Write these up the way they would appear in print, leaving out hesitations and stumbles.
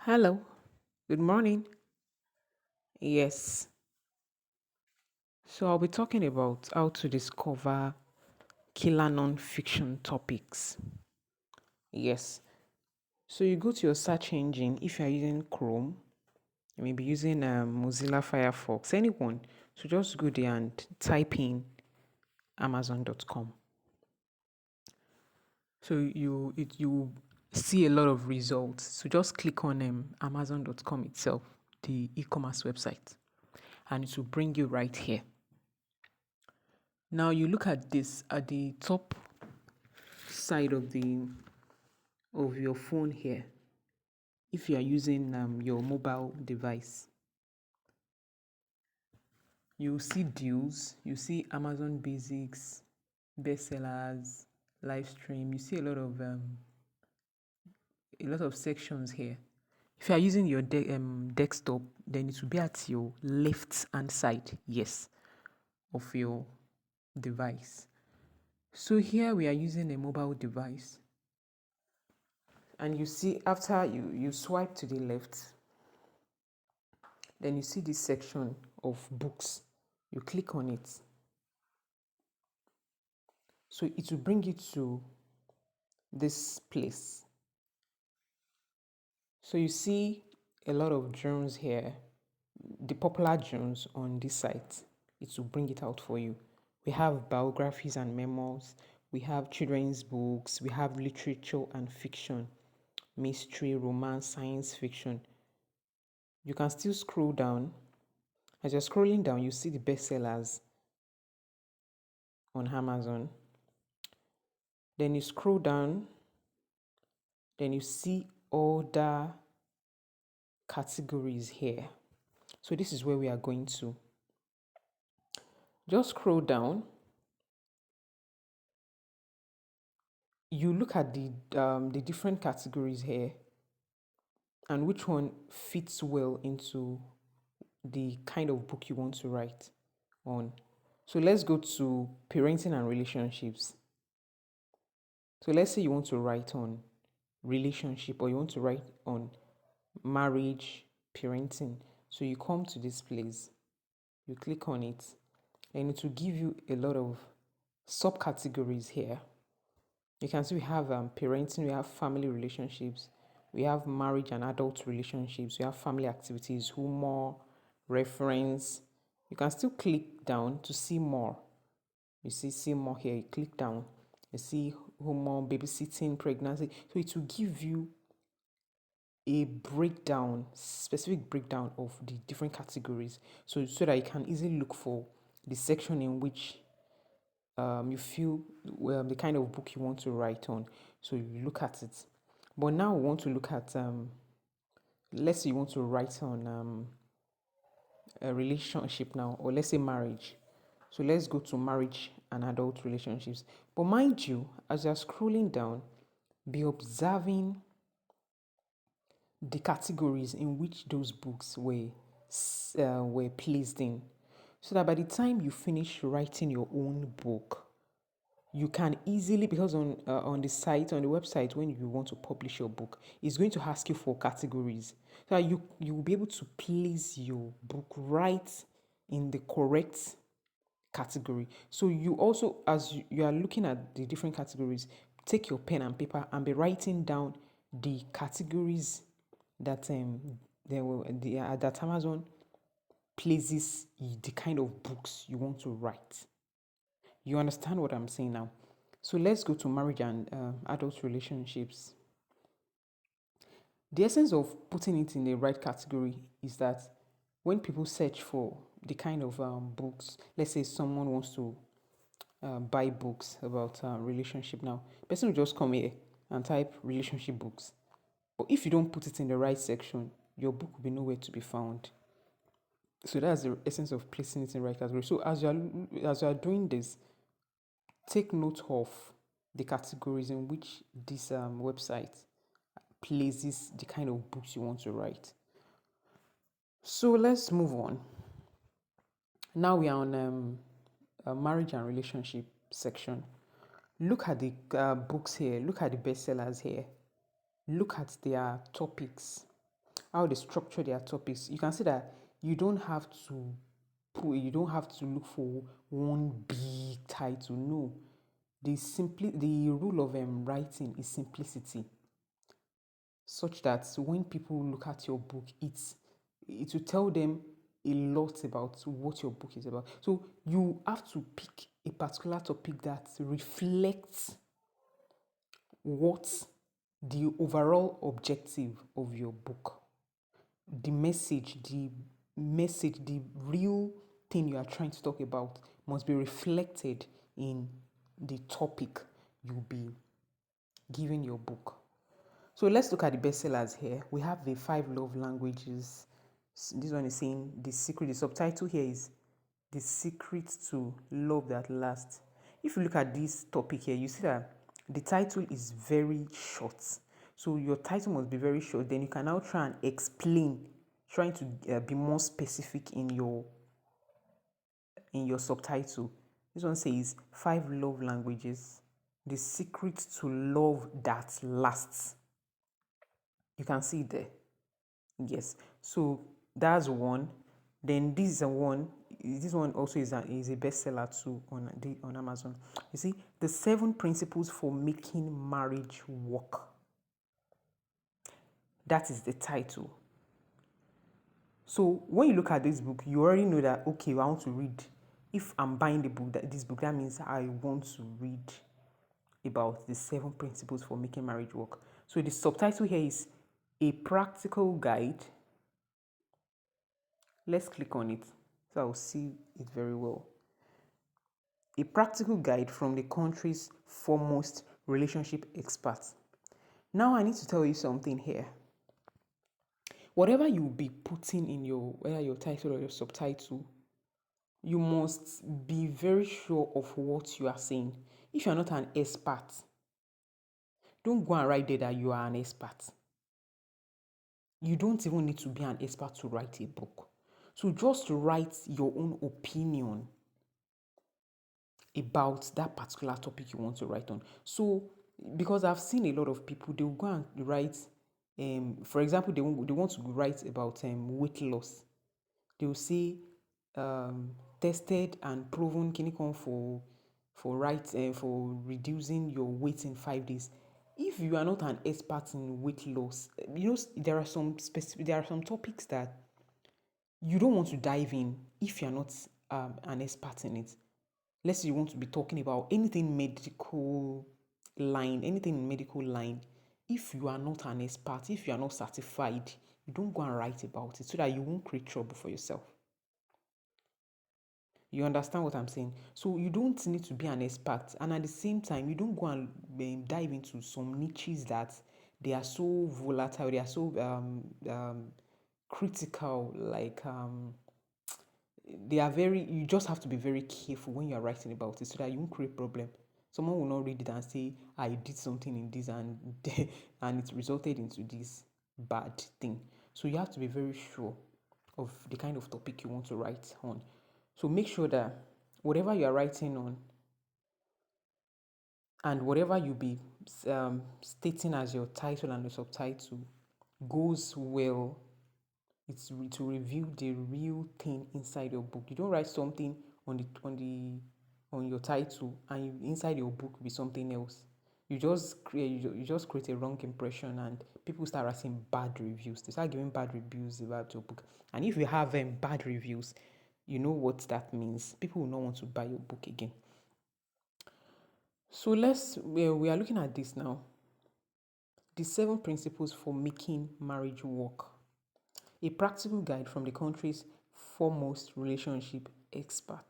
Hello, good morning. Yes, so I'll be talking about how to discover killer non-fiction topics. Yes, so you go to your search engine if you're using Chrome, you may be using Mozilla Firefox, anyone. So just go there and type in Amazon.com. So you see a lot of results. So just click on Amazon.com itself, the e-commerce website, and it will bring you right here. Now you look at this at the top side of your phone here. If you are using your mobile device, you see deals, you see Amazon Basics, Bestsellers, live stream. You see a lot of sections here. If you are using your desktop, then it will be at your left hand side, yes, of your device. So here we are using a mobile device, and you see after you swipe to the left, then you see this section of books. You click on it, so it will bring you to this place. So you see a lot of journals here, the popular journals on this site. It will bring it out for you. We have biographies and memoirs, we have children's books, we have literature and fiction, mystery, romance, science fiction. You can still scroll down. As you're scrolling down, you see the bestsellers on Amazon. Then you scroll down, then you see other categories here. So this is where we are going to. Just scroll down. You look at the different categories here and which one fits well into the kind of book you want to write on. So let's go to parenting and relationships. So let's say you want to write on relationship or you want to write on marriage, parenting. So you come to this place, you click on it, and it will give you a lot of subcategories here. You can see we have parenting, we have family relationships, we have marriage and adult relationships, we have family activities, humor, reference. You can still click down to see more. You see more here, you click down, you see humor, babysitting, pregnancy. So it will give you a breakdown, specific breakdown of the different categories. So that you can easily look for the section in which you feel the kind of book you want to write on. So you look at it. But now we want to look at, let's say you want to write on a relationship now, or let's say marriage. So let's go to marriage and adult relationships. But mind you, as you're scrolling down, be observing the categories in which those books were placed in, so that by the time you finish writing your own book, you can easily, because on the site, on the website, when you want to publish your book, it's going to ask you for categories, so that you will be able to place your book right in the correct category. So you also, as you are looking at the different categories, take your pen and paper and be writing down the categories that that Amazon places the kind of books you want to write. You understand what I'm saying now? So let's go to marriage and adult relationships. The essence of putting it in the right category is that when people search for the kind of books, let's say someone wants to buy books about relationship now, person will just come here and type relationship books. But if you don't put it in the right section, your book will be nowhere to be found. So that's the essence of placing it in the right category. So as you are doing this, take note of the categories in which this website places the kind of books you want to write. So let's move on. Now we are on marriage and relationship section. Look at the books here. Look at the bestsellers here. Look at their topics. how they structure their topics, you can see that you don't have to you don't have to look for one big title. No, the rule of writing is simplicity, such that when people look at your book, it will tell them a lot about what your book is about. So you have to pick a particular topic that reflects what the overall objective of your book, the real thing you are trying to talk about must be reflected in the topic you'll be giving your book. So let's look at the bestsellers here. We have the 5 love languages. This one is saying the subtitle here is The Secret to Love That Lasts. If you look at this topic here, you see that the title is very short. So your title must be very short. Then you can now try and explain, trying to be more specific in your subtitle. This one says 5 love languages, the secret to love that lasts. You can see it there. Yes. So that's one. Then this is a one. This one also is a bestseller too on Amazon. You see, the 7 principles for making marriage work. That is the title. So when you look at this book, you already know that, okay, I want to read. If I'm buying this book, that means I want to read about the 7 principles for making marriage work. So the subtitle here is A Practical Guide. Let's click on it so I'll see it very well. A practical guide from the country's foremost relationship experts. Now I need to tell you something here. Whatever you will be putting in whether your title or your subtitle, you must be very sure of what you are saying. If you're not an expert, don't go and write there that you are an expert. You don't even need to be an expert to write a book. So just write your own opinion about that particular topic you want to write on. So, because I've seen a lot of people, they will go and write, for example, they want to write about weight loss. They will say, tested and proven kinikon for reducing your weight in 5 days. If you are not an expert in weight loss, there are some topics that you don't want to dive in if you're not an expert in it. Let's say you want to be talking about anything in medical line. If you are not an expert, if you are not certified, you don't go and write about it so that you won't create trouble for yourself. You understand what I'm saying? So you don't need to be an expert, and at the same time, you don't go and dive into some niches that they are so volatile, they are so critical, like they are you just have to be very careful when you are writing about it so that you won't create problem. Someone will not read it and say, I did something in this and and it resulted into this bad thing. So you have to be very sure of the kind of topic you want to write on. So make sure that whatever you are writing on and whatever you be stating as your title and the subtitle goes well. It's to reveal the real thing inside your book. You don't write something on your title and inside your book be something else. You just create a wrong impression and people start writing bad reviews. They start giving bad reviews about your book. And if you have bad reviews, you know what that means. People will not want to buy your book again. So we are looking at this now. The 7 principles for making marriage work. A practical guide from the country's foremost relationship expert.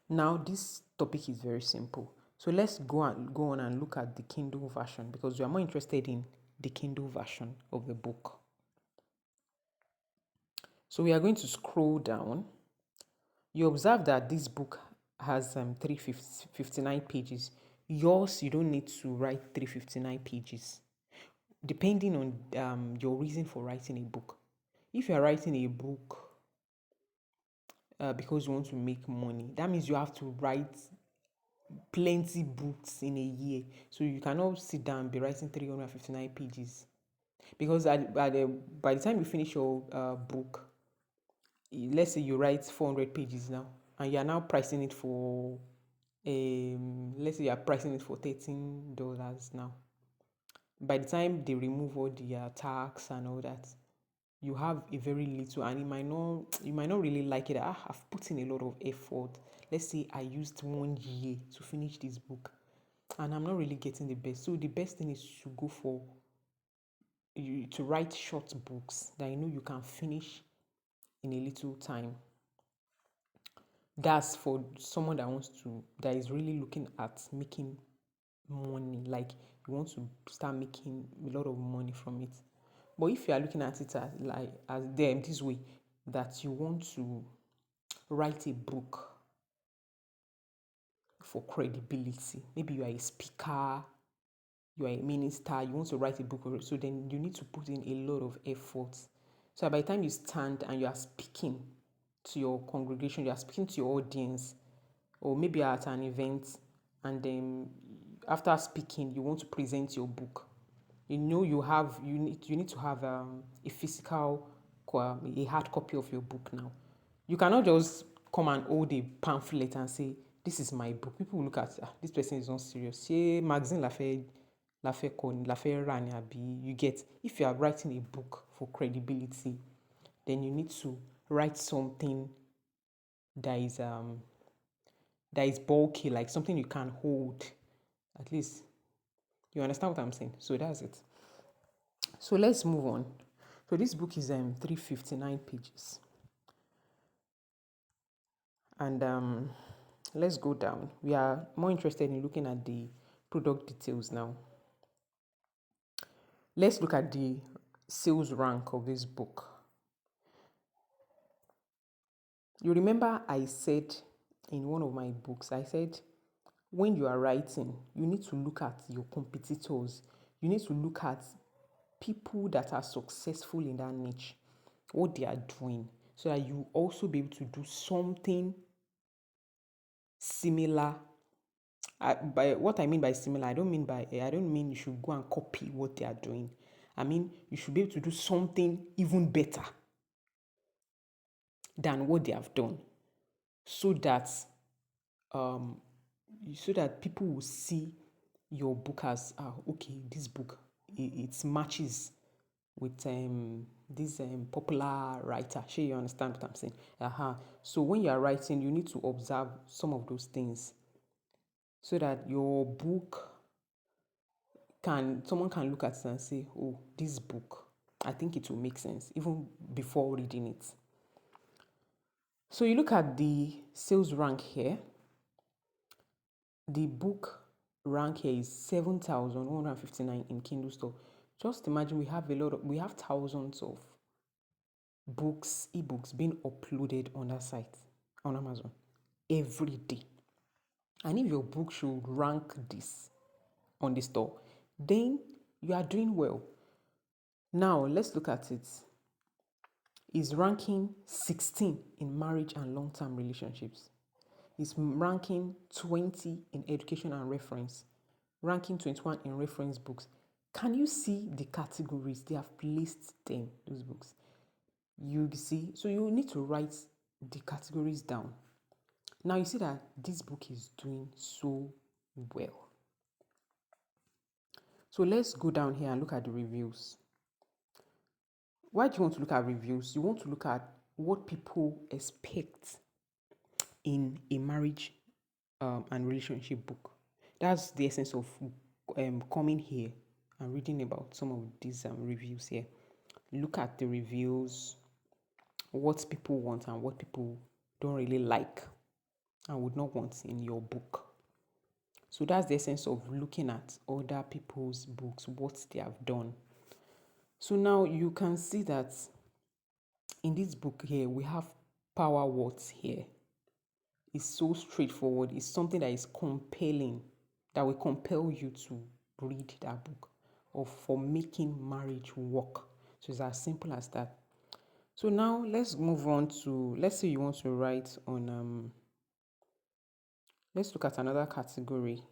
Now, this topic is very simple. So let's go on and look at the Kindle version because we are more interested in the Kindle version of the book. So we are going to scroll down. You observe that this book has 359 pages. Yours, you don't need to write 359 pages, depending on your reason for writing a book. If you are writing a book because you want to make money, that means you have to write plenty books in a year. So you cannot sit down and be writing 359 pages. Because by the time you finish your book, let's say you write 400 pages now, and you are now pricing it for, let's say you are pricing it for $13 now. By the time they remove all the tax and all that, you have a very little, and you might not really like it. I've put in a lot of effort. Let's say I used 1 year to finish this book, and I'm not really getting the best. So the best thing is to go for you to write short books that you know you can finish in a little time. That's for someone that is really looking at making money, like you want to start making a lot of money from it. But if you are looking at it as them this way, that you want to write a book for credibility, maybe you are a speaker, you are a minister, you want to write a book, so then you need to put in a lot of effort. So by the time you stand and you are speaking to your congregation, you are speaking to your audience, or maybe at an event, and then after speaking, you want to present your book. You know you need to have a physical, a hard copy of your book now. You cannot just come and hold a pamphlet and say, this is my book. People will look at, this person is not serious. Say magazine la fẹ́ rà ni àbí, you get. If you are writing a book for credibility, then you need to write something that is bulky, like something you can hold. At least you understand what I'm saying. So that's it. So let's move on. So this book is 359 pages. And let's go down. We are more interested in looking at the product details now. Let's look at the sales rank of this book. You remember I said in one of my books, I said when you are writing, you need to look at your competitors. You need to look at people that are successful in that niche, what they are doing, so that you also be able to do something similar. By what I mean by similar, I don't mean you should go and copy what they are doing. I mean you should be able to do something even better than what they have done, so that um, people will see your book as okay, this book it matches with this popular writer. Sure, you understand what I'm saying? So when you are writing, you need to observe some of those things, so that your book someone can look at it and say, oh, this book, I think it will make sense even before reading it. So you look at the sales rank here. The book rank here is 7,159 in Kindle store. Just imagine we have thousands of ebooks being uploaded on that site, on Amazon, every day. And if your book should rank this on the store, then you are doing well. Now let's look at it. It's ranking 16 in marriage and long-term relationships. It's ranking 20 in education and reference, ranking 21 in reference books. Can you see the categories they have placed them, those books? You see, so you need to write the categories down. Now you see that this book is doing so well. So let's go down here and look at the reviews. Why do you want to look at reviews? You want to look at what people expect in a marriage and relationship book. That's the essence of coming here and reading about some of these reviews here. Look at the reviews, what people want and what people don't really like and would not want in your book. So that's the essence of looking at other people's books, what they have done. So now you can see that in this book here, we have power words here. It's so straightforward. It's something that is compelling, that will compel you to read that book, or for making marriage work. So it's as simple as that. So now let's move on to, let's say you want to write on, let's look at another category.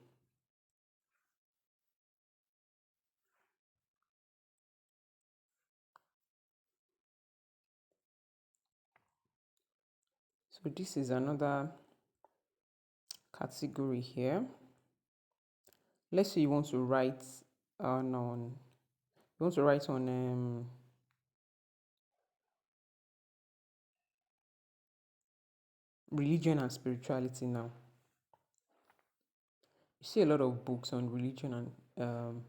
So this is another category here. Let's say you want to write on religion and spirituality now. You see a lot of books on religion and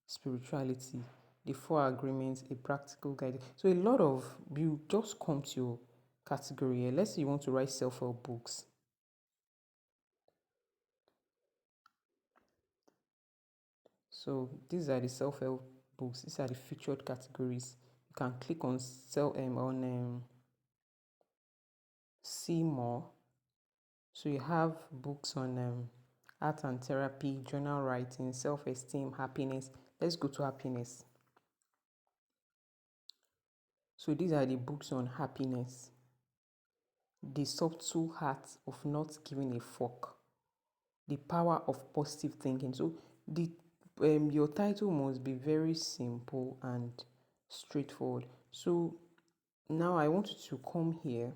spirituality, the four agreements, a practical guide. So a lot of you just come to your category here. Let's say you want to write self-help books. So these are the self-help books. These are the featured categories. You can click on see more. So you have books on art and therapy, journal writing, self-esteem, happiness. Let's go to happiness. So these are the books on happiness. The subtle art of not giving a fuck. The power of positive thinking. So the your title must be very simple and straightforward. So now I want you to come here,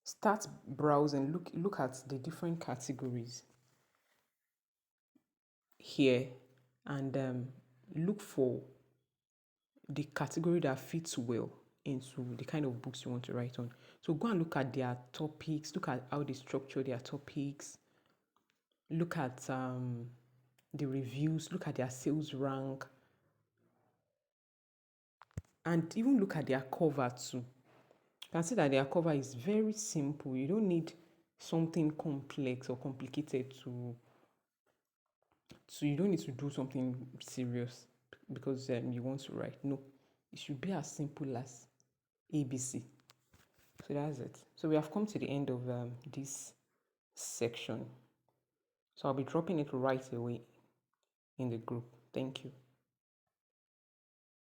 start browsing, look at the different categories here, and look for the category that fits well into the kind of books you want to write on. So go and look at their topics, look at how they structure their topics, look at the reviews, look at their sales rank, and even look at their cover too. You can see that their cover is very simple. You don't need something complex or complicated so you don't need to do something serious because you want to write. No, it should be as simple as ABC. So that's it. So we have come to the end of this section. So I'll be dropping it right away in the group. Thank you.